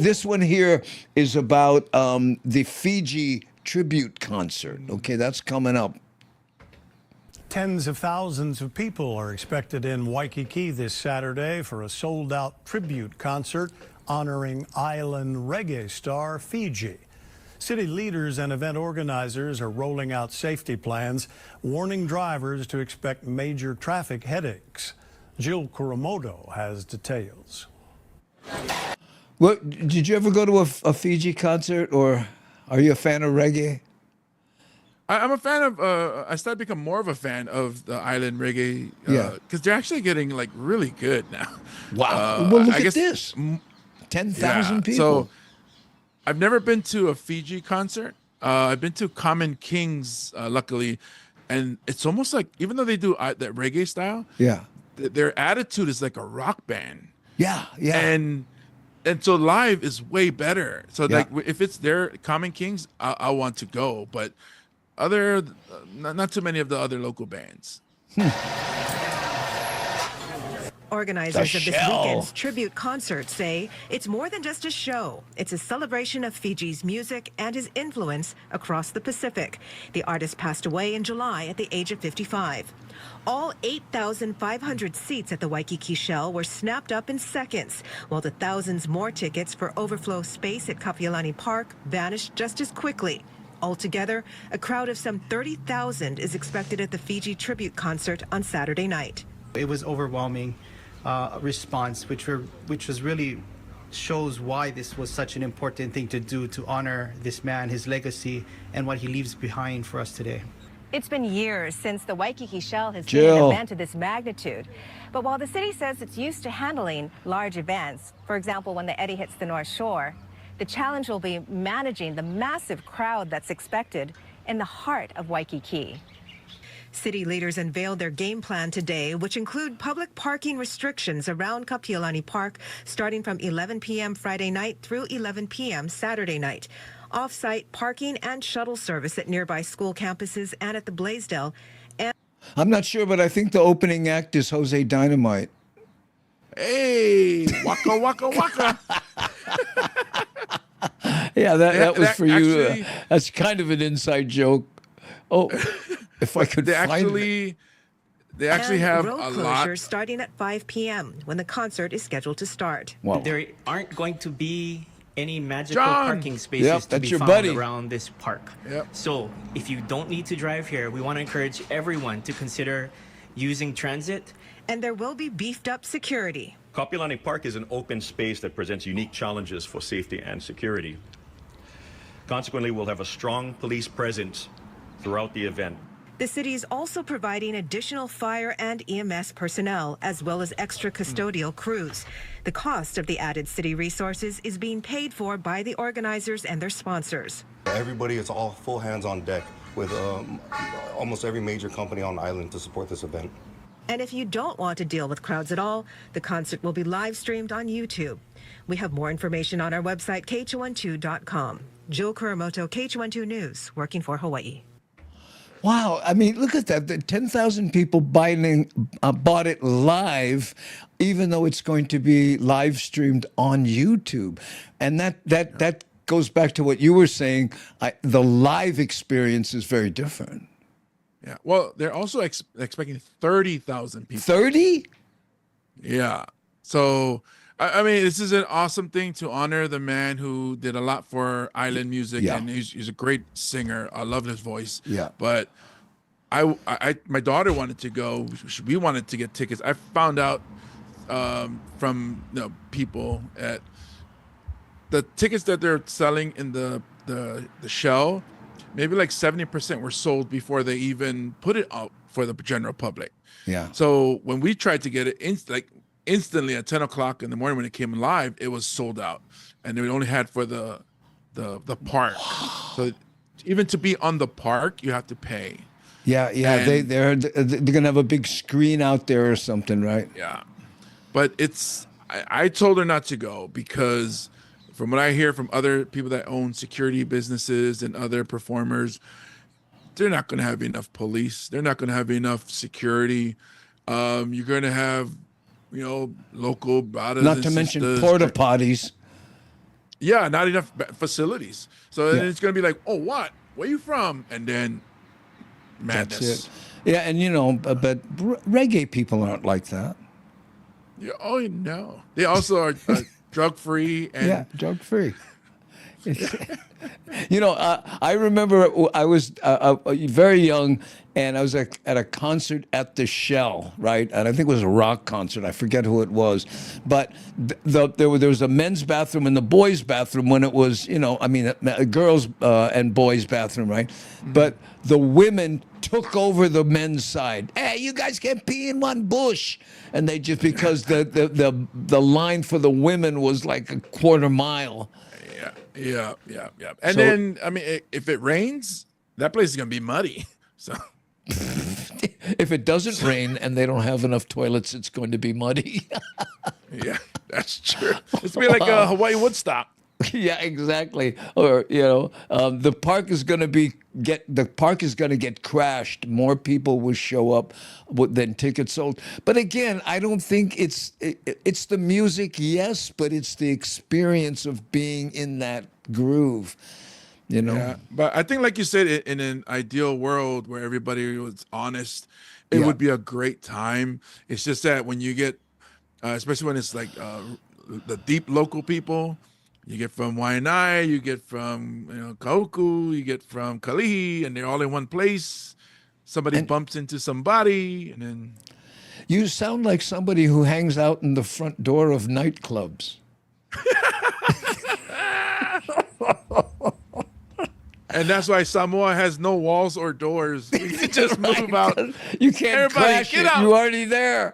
This one here is about the Fiji tribute concert. Okay, that's coming up. Tens of thousands of people are expected in Waikiki this Saturday for a sold-out tribute concert honoring island reggae star Fiji. City leaders and event organizers are rolling out safety plans, warning drivers to expect major traffic headaches. Jill Kuramoto has details. Well, did you ever go to a Fiji concert, or are you a fan of reggae? I'm a fan of. I started to become more of a fan of the island reggae. Yeah, because they're actually getting like really good now. Wow. Well, look I at guess, this. 10,000 people. So I've never been to a Fiji concert. I've been to Common Kings, luckily, and it's almost like, even though they do that reggae style, Yeah. their attitude is like a rock band. Yeah. Yeah. And so live is way better. So Yeah. like if it's their Common Kings, I want to go, but not too many of the other local bands. Organizers of this weekend's tribute concert say it's more than just a show. It's a celebration of Fiji's music and his influence across the Pacific. The artist passed away in July at the age of 55. All 8,500 seats at the Waikiki Shell were snapped up in seconds, while the thousands more tickets for overflow space at Kapiolani Park vanished just as quickly. Altogether, a crowd of some 30,000 is expected at the Fiji tribute concert on Saturday night. It was overwhelming response, which was really shows why this was such an important thing to do, to honor this man, his legacy, and what he leaves behind for us today. It's been years since the Waikiki Shell has seen an event of this magnitude. But while the city says it's used to handling large events, for example, when the eddy hits the North Shore, the challenge will be managing the massive crowd that's expected in the heart of Waikiki. City leaders unveiled their game plan today, which include public parking restrictions around Kapiolani Park starting from 11 p.m. Friday night through 11 p.m. Saturday night. Off-site parking and shuttle service at nearby school campuses and at the Blaisdell. And I'm not sure, but I think the opening act is Jose Dynamite. Hey, waka waka waka. Yeah, that was for you. Actually, That's kind of an inside joke. Oh, if I could they find actually have road a closures lot. starting at 5 p.m. when the concert is scheduled to start. Wow. There aren't going to be any magical John! parking spaces Yep, to that's be your found buddy. around this park. Yep. So if you don't need to drive here, we want to encourage everyone to consider using transit. And there will be beefed up security. Kapiolani Park is an open space that presents unique challenges for safety and security. Consequently, we'll have a strong police presence throughout the event. The city is also providing additional fire and EMS personnel, as well as extra custodial crews. The cost of the added city resources is being paid for by the organizers and their sponsors. Everybody is all full hands on deck with almost every major company on the island to support this event. And if you don't want to deal with crowds at all, the concert will be live streamed on YouTube. We have more information on our website, k212.com. Jill Kuramoto, K212 News, working for Hawaii. Wow, I mean, look at that. The 10,000 people bought it live, even though it's going to be live streamed on YouTube. And that goes back to what you were saying. The live experience is very different. Yeah. Well, they're also expecting 30,000 people. 30? Yeah. So, I mean, this is an awesome thing to honor the man who did a lot for island music, Yeah. and he's a great singer. I love his voice. Yeah. But my daughter wanted to go. We wanted to get tickets. I found out from people at the tickets that they're selling in the shell, maybe like 70% were sold before they even put it out for the general public. Yeah. So when we tried to get it instantly at 10 o'clock in the morning when it came live, it was sold out, and they only had for the park. So even to be on the park, you have to pay. Yeah. And- They're gonna have a big screen out there or something, right? Yeah, but I told her not to go because from what I hear from other people that own security businesses and other performers, they're not going to have enough police. They're not going to have enough security. You're going to have, local brothers Not and to mention sisters. porta potties. Yeah, not enough facilities. So then Yeah. it's going to be like, oh, what? Where you from? And then madness. That's it. Yeah, and but reggae people aren't like that. Yeah, oh, no. They also are drug free and Yeah, drug free. I remember I was very young, and I was at a concert at the Shell, right? And I think it was a rock concert. I forget who it was, but there was a men's bathroom and the boys' bathroom when it was, a girls' and boys' bathroom, right? Mm-hmm. But the women took over the men's side. Hey, you guys can't pee in one bush, and they just because the line for the women was like a quarter mile. Yeah. And then, I mean, if it rains, that place is going to be muddy. So if it doesn't rain and they don't have enough toilets, it's going to be muddy. yeah, that's true. It's going to be like a Hawaii Woodstock. Yeah, exactly. Or the park is going to get crashed. More people will show up than tickets sold. But again, I don't think it's the music, yes, but it's the experience of being in that groove. Yeah, but I think, like you said, in an ideal world where everybody was honest, it would be a great time. It's just that when you get, especially when it's like the deep local people. You get from Waianae, you get from Kauku, you get from Kalihi, and they're all in one place. Somebody bumps into somebody, and then you sound like somebody who hangs out in the front door of nightclubs. And that's why Samoa has no walls or doors. You can just move out. You can't Everybody, crash get it. out. You're already there.